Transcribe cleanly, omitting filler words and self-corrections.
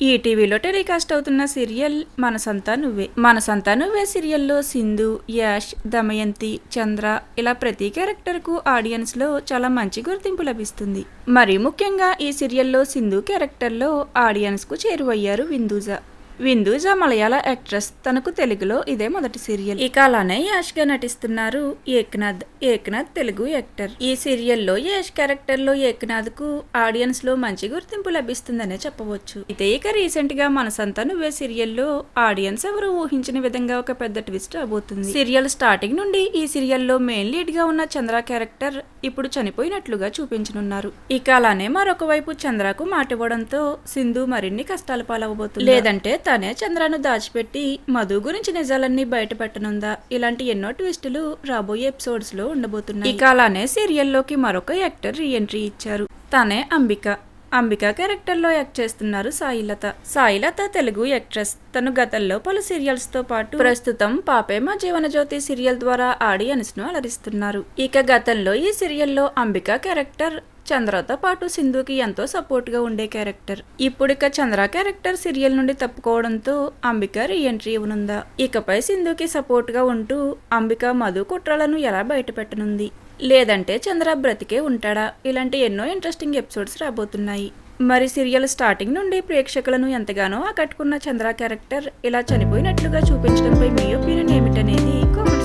ఈటీవీలో టెలికాస్ట్ అవుతున్న సీరియల్ మనసంతా నువ్వే సీరియల్లో సింధు, యాష్, దమయంతి, చంద్ర ఇలా ప్రతి క్యారెక్టర్కు ఆడియన్స్లో చాలా మంచి గుర్తింపు లభిస్తుంది. మరీ ముఖ్యంగా ఈ సీరియల్లో సింధు క్యారెక్టర్లో ఆడియన్స్కు చేరువయ్యారు విందూజ మలయాళ యాక్ట్రెస్. తనకు తెలుగులో ఇదే మొదటి సీరియల్. ఇక అలానే యాష్ గా నటిస్తున్నారు ఏక్నాథ్ తెలుగు యాక్టర్. ఈ సీరియల్లో యాష్ క్యారెక్టర్ లో ఏక్నాథ్ కు ఆడియన్స్ లో మంచి గుర్తింపు లభిస్తుందనే చెప్పవచ్చు. అయితే ఇక రీసెంట్ గా మనసంతా నువ్వే సీరియల్లో ఆడియన్స్ ఎవరు ఊహించిన విధంగా ఒక పెద్ద ట్విస్ట్ రాబోతుంది. సీరియల్ స్టార్టింగ్ నుండి ఈ సీరియల్లో మెయిన్ లీడ్ గా ఉన్న చంద్ర క్యారెక్టర్ ఇప్పుడు చనిపోయినట్లుగా చూపించనున్నారు. ఇక అలానే మరొక వైపు చంద్రకు మాటివ్వడంతో సింధు మరిన్ని కష్టాల పాలవబోతుంది. లేదంటే తనే చంద్రను దాచిపెట్టి మధు గురించి నిజాలన్నీ బయట పెట్టనుందా? ఇలాంటి ఎన్నో ట్విస్టులు రాబోయే ఎపిసోడ్స్ లో ఉండబోతున్నాయి. ఇక అలానే సీరియల్లోకి మరొక యాక్టర్ రీ ఎంట్రీ ఇచ్చారు. తనే అంబిక క్యారెక్టర్ లో యాక్ట్ చేస్తున్నారు సాయిలత తెలుగు యాక్ట్రెస్. తను గతంలో పలు సీరియల్స్ తో పాటు ప్రస్తుతం పాపే మా జీవనజ్యోతి సీరియల్ ద్వారా ఆడియన్స్ ను అలరిస్తున్నారు. ఇక గతంలో ఈ సీరియల్లో అంబిక క్యారెక్టర్ చంద్రతో పాటు సింధుకి ఎంతో సపోర్ట్ గా ఉండే క్యారెక్టర్. ఇప్పుడిక చంద్ర క్యారెక్టర్ సీరియల్ నుండి తప్పుకోవడంతో అంబిక రీ ఎంట్రీ ఇవ్వనుందా? ఇకపై సింధుకి సపోర్ట్ గా ఉంటూ అంబిక మధు కుట్రలను ఎలా బయట పెట్టనుంది? లేదంటే చంద్ర బ్రతికే ఉంటాడా? ఇలాంటి ఎన్నో ఇంట్రెస్టింగ్ ఎపిసోడ్స్ రాబోతున్నాయి. మరి సీరియల్ స్టార్టింగ్ నుండి ప్రేక్షకులను ఎంతగానో ఆకట్టుకున్న చంద్ర క్యారెక్టర్ ఇలా చనిపోయినట్లుగా చూపించడంపై మీ ఒపీనియన్ ఏమిటనేది కామెంట్